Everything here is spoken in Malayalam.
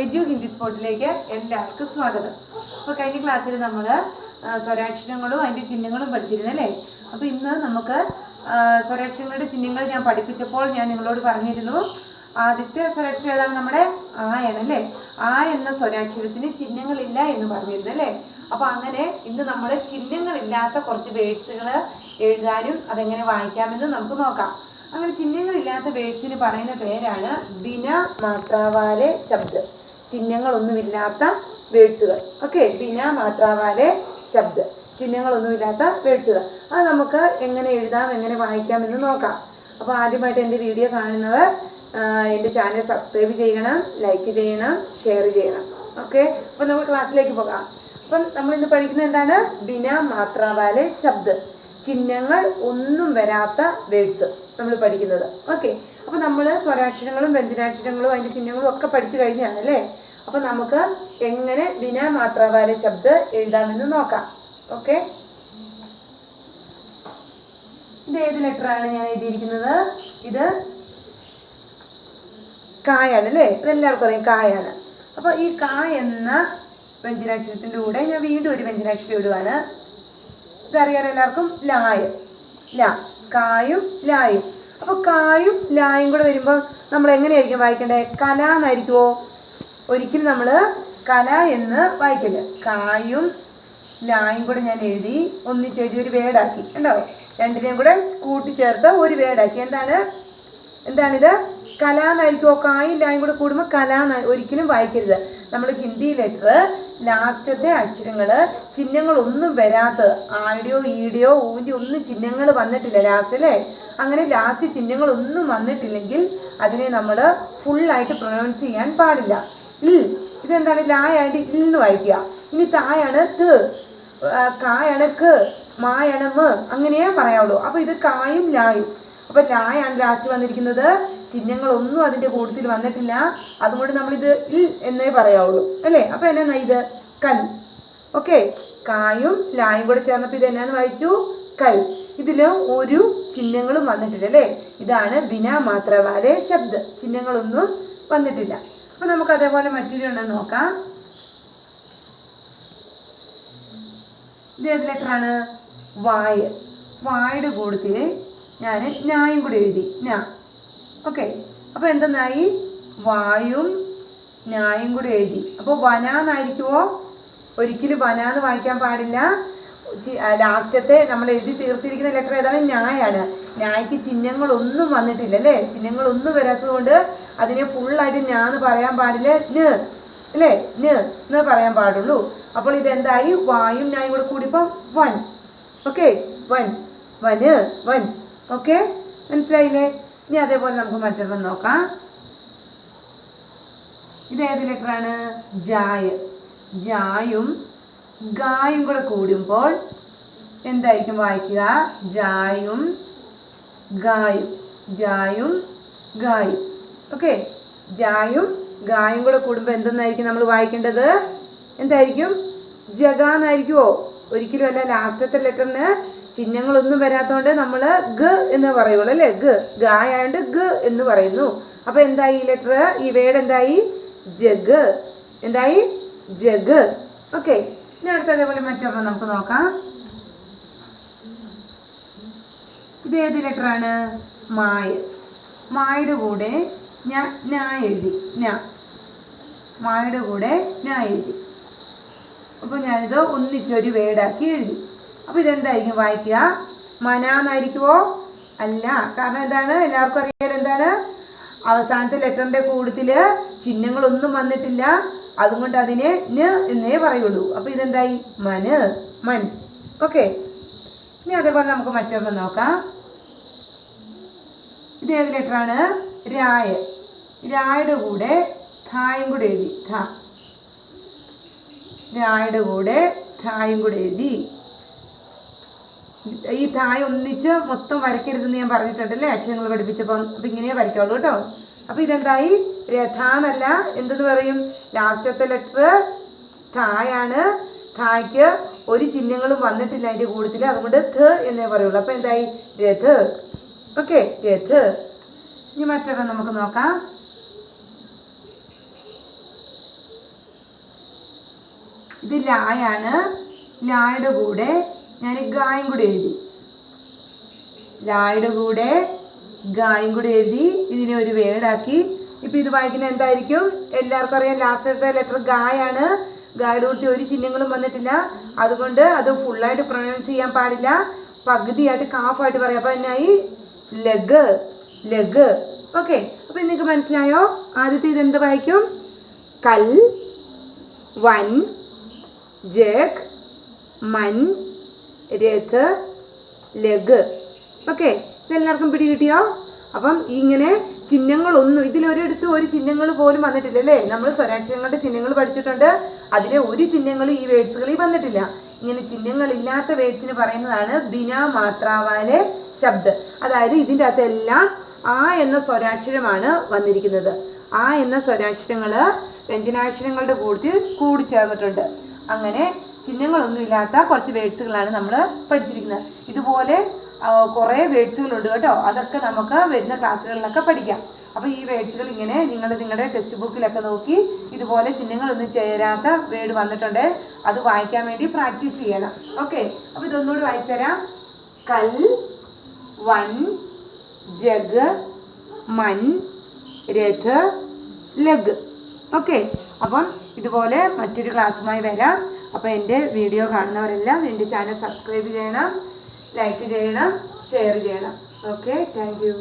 എജു ഹിന്ദി സ്പോട്ടിലേക്ക് എല്ലാവർക്കും സ്വാഗതം. അപ്പോൾ കഴിഞ്ഞ ക്ലാസ്സിൽ നമ്മൾ സ്വരാക്ഷരങ്ങളും അതിൻ്റെ ചിഹ്നങ്ങളും പഠിച്ചിരുന്നല്ലേ. അപ്പോൾ ഇന്ന് നമുക്ക് സ്വരാക്ഷരങ്ങളുടെ ചിഹ്നങ്ങൾ ഞാൻ പഠിപ്പിച്ചപ്പോൾ ഞാൻ നിങ്ങളോട് പറഞ്ഞിരുന്നു, ആദ്യത്തെ സ്വരാക്ഷരം ഏതാണ്? നമ്മുടെ ആണല്ലേ. ആ എന്ന സ്വരാക്ഷരത്തിന് ചിഹ്നങ്ങളില്ല എന്ന് പറഞ്ഞിരുന്നു അല്ലേ. അപ്പോൾ അങ്ങനെ ഇന്ന് നമ്മൾ ചിഹ്നങ്ങളില്ലാത്ത കുറച്ച് വേർഡ്സുകൾ എഴുതാനും അതെങ്ങനെ വായിക്കാമെന്ന് നമുക്ക് നോക്കാം. അങ്ങനെ ചിഹ്നങ്ങളില്ലാത്ത വേർഡ്സിന് പറയുന്ന പേരാണ് ബിന മാത്രാവാലെ ശബ്ദ്. ചിഹ്നങ്ങളൊന്നുമില്ലാത്ത വേർഡ്സുകൾ. ഓക്കെ, ബിന മാത്രാവാലെ ശബ്ദ്, ചിഹ്നങ്ങളൊന്നുമില്ലാത്ത വേർഡ്സുകൾ. അത് നമുക്ക് എങ്ങനെ എഴുതാം, എങ്ങനെ വായിക്കാം എന്ന് നോക്കാം. അപ്പോൾ ആദ്യമായിട്ട് എൻ്റെ വീഡിയോ കാണുന്നവർ എൻ്റെ ചാനൽ സബ്സ്ക്രൈബ് ചെയ്യണം, ലൈക്ക് ചെയ്യണം, ഷെയർ ചെയ്യണം. ഓക്കെ, അപ്പോൾ നമ്മൾ ക്ലാസ്സിലേക്ക് പോകാം. അപ്പം നമ്മളിന്ന് പഠിക്കുന്നത് എന്താണ്? ബിന മാത്രാവാലെ ശബ്ദ്, ചിഹ്നങ്ങൾ ഒന്നും വരാത്ത വേർഡ്സ് നമ്മൾ പഠിക്കുന്നത്. ഓക്കെ, അപ്പോൾ നമ്മൾ സ്വരാക്ഷരങ്ങളും വ്യഞ്ജനാക്ഷരങ്ങളും അതിൻ്റെ ചിഹ്നങ്ങളും ഒക്കെ പഠിച്ചു കഴിഞ്ഞാണ് അല്ലേ. അപ്പോൾ നമുക്ക് എങ്ങനെ ബിന മാത്രാവാലെ ശബ്ദ് എഴുതാമെന്ന് നോക്കാം. ഓക്കെ, ഇത് ഏത് ലെറ്ററാണ് ഞാൻ എഴുതിയിരിക്കുന്നത്? ഇത് കായാണ് അല്ലേ. ഇതെല്ലാവർക്കും അറിയാം, കായാണ്. അപ്പോൾ ഈ കാ എന്ന വ്യഞ്ജനാക്ഷരത്തിൻ്റെ കൂടെ ഞാൻ വീണ്ടും ഒരു വ്യഞ്ജനാക്ഷരം ഇടുവാണ്. ഇതറിയാറ് എല്ലാവർക്കും, ലായ്. ല, കായും ലായും. അപ്പോൾ കായും ലായും കൂടെ വരുമ്പോൾ നമ്മൾ എങ്ങനെയായിരിക്കും വായിക്കേണ്ടത്? കല എന്നായിരിക്കുമോ? ഒരിക്കലും നമ്മൾ കല എന്ന് വായിക്കില്ല. കായും ലായും കൂടെ ഞാൻ എഴുതി ഒന്നിച്ചെഴുതി ഒരു വേർഡാക്കി. ഉണ്ടോ? രണ്ടിനെയും കൂടെ കൂട്ടിച്ചേർത്ത് ഒരു വേർഡാക്കി. എന്താണിത്? കല എന്നായിരിക്കുമോ? കായും ലായും കൂടെ കൂടുമ്പോൾ കല എന്ന് ഒരിക്കലും വായിക്കരുത്. നമ്മൾ ഹിന്ദി ലെറ്റർ ലാസ്റ്റത്തെ അക്ഷരങ്ങൾ ചിഹ്നങ്ങളൊന്നും വരാത്തത്, ആയുടെയോ ഈടെയോ ഊൻ്റെ ഒന്നും ചിഹ്നങ്ങൾ വന്നിട്ടില്ല ലാസ്റ്റ് അല്ലേ. അങ്ങനെ ലാസ്റ്റ് ചിഹ്നങ്ങളൊന്നും വന്നിട്ടില്ലെങ്കിൽ അതിനെ നമ്മൾ ഫുള്ളായിട്ട് പ്രൊനൗൺസ് ചെയ്യാൻ പാടില്ല. ഇതെന്താണ്? ലായായിട്ട് ഇന്ന് വായിക്കുക. ഇനി തായാണ് ത്, കായാണ് ക്ക്, മായാണ് മ്, അങ്ങനെയേ പറയാവുള്ളൂ. അപ്പോൾ ഇത് കായും ലായും. അപ്പോൾ ലായാണ് ലാസ്റ്റ് വന്നിരിക്കുന്നത്, ചിഹ്നങ്ങളൊന്നും അതിൻ്റെ കൂട്ടത്തിൽ വന്നിട്ടില്ല. അതുകൊണ്ട് നമ്മളിത് ഇൽ എന്നേ പറയാവുള്ളൂ അല്ലേ. അപ്പോൾ എന്നാ ഇത്? കൽ. ഓക്കെ, കായും ലായും കൂടെ ചേർന്നപ്പോൾ ഇത് എന്നാന്ന് വായിച്ചു? കൽ. ഇതിൽ ഒരു ചിഹ്നങ്ങളും വന്നിട്ടില്ല അല്ലേ. ഇതാണ് ബിന മാത്രാവാലെ ശബ്ദ്, ചിഹ്നങ്ങളൊന്നും വന്നിട്ടില്ല. അപ്പോൾ നമുക്ക് അതേപോലെ മറ്റൊരു ഉണ്ടെന്ന് നോക്കാം. ഇത് ഏത് ലെറ്ററാണ്? വായ്. വായുടെ കൂട്ടത്തിൽ ഞാൻ ഞായും കൂടെ എഴുതി, ഞാ. ഓക്കെ, അപ്പോൾ എന്തെന്നായി? വായും ഞായും കൂടെ എഴുതി. അപ്പോൾ വന എന്നായിരിക്കുമോ? ഒരിക്കലും വന എന്ന് വായിക്കാൻ പാടില്ല. ലാസ്റ്റത്തെ നമ്മൾ എഴുതി തീർത്തിരിക്കുന്ന ലെറ്റർ ഏതാണ്? ഞായാണ്. ഞായ്ക്ക് ചിഹ്നങ്ങളൊന്നും വന്നിട്ടില്ല അല്ലേ. ചിഹ്നങ്ങളൊന്നും വരാത്തത് കൊണ്ട് അതിനെ ഫുള്ളായിട്ട് ഞാന്ന് പറയാൻ പാടില്ല. ന് അല്ലേ, ന് എന്ന് പറയാൻ പാടുള്ളൂ. അപ്പോൾ ഇതെന്തായി? വായും ഞായും കൂടെ കൂടിയപ്പോൾ വൻ. ഓക്കെ, വൻ, വന്, വൻ. ഓക്കെ, മനസ്സിലായില്ലേ? ഇനി അതേപോലെ നമുക്ക് മറ്റൊരെണ്ണം നോക്കാം. ഇത് ഏത് ലെറ്ററാണ്? ജായ്. ജായും ഗായും കൂടെ കൂടുമ്പോൾ എന്തായിരിക്കും വായിക്കുക? ജായും ഗായും, ജായും ഗായും. ഓക്കെ, ജായും ഗായും കൂടെ കൂടുമ്പോൾ എന്തെന്നായിരിക്കും നമ്മൾ വായിക്കേണ്ടത്? എന്തായിരിക്കും? ജഗ എന്നായിരിക്കുമോ? ഒരിക്കലും അല്ല. ലാസ്റ്റത്തെ ലെറ്ററിന് ചിഹ്നങ്ങളൊന്നും വരാത്തതുകൊണ്ട് നമ്മൾ ഗ എന്ന് പറയുള്ളൂ അല്ലേ. ഗായാണ്ട് ഗ എന്ന് പറയുന്നു. അപ്പോൾ എന്തായി ഈ ലെറ്റർ? ഈ വേർഡ് എന്തായി? ജഗ്. എന്തായി? ജഗ്. ഓക്കെ, ഇനി അടുത്ത അതേപോലെ മറ്റൊരെണ്ണം നമുക്ക് നോക്കാം. ഇത് ഏത് ലെറ്ററാണ്? മായ. മായുടെ കൂടെ ഞാൻ എഴുതി, ഞാ. മായുടെ കൂടെ ഞാൻ എഴുതി. അപ്പോൾ ഞാനിത് ഒന്നിച്ചൊരു വേർഡാക്കി എഴുതി. അപ്പോൾ ഇതെന്തായിരിക്കും വായിക്കുക? മന എന്നായിരിക്കുമോ? അല്ല. കാരണം എന്താണ്? എല്ലാവർക്കും അറിയാൻ എന്താണ്? അവസാനത്തെ ലെറ്ററിൻ്റെ കൂട്ടത്തിൽ ചിഹ്നങ്ങളൊന്നും വന്നിട്ടില്ല. അതുകൊണ്ട് അതിനെ ന് എന്നേ പറയുള്ളൂ. അപ്പോൾ ഇതെന്തായി? മന്, മൻ. ഓക്കെ, ഇനി അതേപോലെ നമുക്ക് മറ്റൊരെണ്ണം നോക്കാം. ഇത് ഏത് ലെറ്ററാണ്? രായ. രായുടെ കൂടെ ധായും കൂടെ എഴുതി, ധ. രായുടെ കൂടെ ധായും കൂടെ എഴുതി. ഈ ധായ് ഒന്നിച്ച് മൊത്തം വരയ്ക്കരുതെന്ന് ഞാൻ പറഞ്ഞിട്ടുണ്ടല്ലേ അക്ഷരങ്ങൾ പഠിപ്പിച്ചപ്പം. അപ്പം ഇങ്ങനെ വരയ്ക്കുള്ളൂ കേട്ടോ. അപ്പോൾ ഇതെന്തായി? രഥ എന്നല്ല, എന്തെന്ന് പറയും? ലാസ്റ്റത്തെ ലെറ്റർ ധായാണ്. ധായ്ക്ക് ഒരു ചിഹ്നങ്ങളും വന്നിട്ടില്ല അതിൻ്റെ കൂട്ടത്തിൽ, അതുകൊണ്ട് ഥ എന്നേ പറയുള്ളൂ. അപ്പോൾ എന്തായി? രഥ്. ഓക്കെ, രഥ്. ഇനി മറ്റൊരെണ്ണം നമുക്ക് നോക്കാം. ഇത് ലായാണ്. ലായുടെ കൂടെ ഞാൻ ഗായും കൂടെ എഴുതി. ലായുടെ കൂടെ ഗായും കൂടെ എഴുതി ഇതിനെ ഒരു വേർഡാക്കി. ഇപ്പം ഇത് വായിക്കുന്നത് എന്തായിരിക്കും? എല്ലാവർക്കും അറിയാം ലാസ്റ്റത്തെ ലെറ്റർ ഗായാണ്. ഗായുടെ കൂടെ ഒരു ചിഹ്നങ്ങളും വന്നിട്ടില്ല. അതുകൊണ്ട് അത് ഫുള്ളായിട്ട് പ്രൊനൗൺസ് ചെയ്യാൻ പാടില്ല. പകുതിയായിട്ട് കാഫായിട്ട് പറയാം. അപ്പം എന്നായി? ലഗ്, ലഗ്. ഓക്കെ, അപ്പം നിങ്ങൾക്ക് മനസ്സിലായോ? ആദ്യത്തെ ഇതെന്ത് വായിക്കും? കൽ, വൻ, ജഗ്, മൻ, രഥ്, ലഗ്. ഓക്കെ, ഇതെല്ലാവർക്കും പിടി കിട്ടിയോ? അപ്പം ഇങ്ങനെ ചിഹ്നങ്ങളൊന്നും ഇതിലൊരിടത്തും ഒരു ചിഹ്നങ്ങൾ പോലും വന്നിട്ടില്ല അല്ലേ? നമ്മൾ സ്വരാക്ഷരങ്ങളുടെ ചിഹ്നങ്ങൾ പഠിച്ചിട്ടുണ്ട്. അതിലെ ഒരു ചിഹ്നങ്ങളും ഈ വേർഡ്സുകളിൽ വന്നിട്ടില്ല. ഇങ്ങനെ ചിഹ്നങ്ങളില്ലാത്ത വേർഡ്സിന് പറയുന്നതാണ് ബിനാ മാത്രാവാലെ ശബ്ദ്. അതായത് ഇതിൻ്റെ അകത്തെല്ലാം ആ എന്ന സ്വരാക്ഷരമാണ് വന്നിരിക്കുന്നത്. ആ എന്ന സ്വരാക്ഷരങ്ങൾ വ്യഞ്ജനാക്ഷരങ്ങളുടെ കൂടി ചേർന്നിട്ടുണ്ട്. അങ്ങനെ ചിഹ്നങ്ങളൊന്നും ഇല്ലാത്ത കുറച്ച് വേർഡ്സുകളാണ് നമ്മൾ പഠിച്ചിരിക്കുന്നത്. ഇതുപോലെ കുറേ വേർഡ്സുകളുണ്ട് കേട്ടോ. അതൊക്കെ നമുക്ക് വരുന്ന ക്ലാസ്സുകളിലൊക്കെ പഠിക്കാം. അപ്പോൾ ഈ വേർഡ്സുകൾ ഇങ്ങനെ നിങ്ങൾ നിങ്ങളുടെ ടെക്സ്റ്റ് ബുക്കിലൊക്കെ നോക്കി ഇതുപോലെ ചിഹ്നങ്ങളൊന്നും ചേരാത്ത വേർഡ് വന്നിട്ടുണ്ട്, അത് വായിക്കാൻ വേണ്ടി പ്രാക്ടീസ് ചെയ്യണം. ഓക്കെ, അപ്പോൾ ഇതൊന്നുകൂടി വായിച്ചു തരാം. കൽ, വൻ, ജഗ്, മൻ, രഥ്, ലഗ്. ഓക്കെ, അപ്പം ഇതുപോലെ മറ്റൊരു ക്ലാസ്സുമായി വരാം. അപ്പോൾ എൻ്റെ വീഡിയോ കാണുന്നവരെല്ലാം എൻ്റെ ചാനൽ സബ്സ്ക്രൈബ് ചെയ്യണം, ലൈക്ക് ചെയ്യണം, ഷെയർ ചെയ്യണം. Okay, thank you.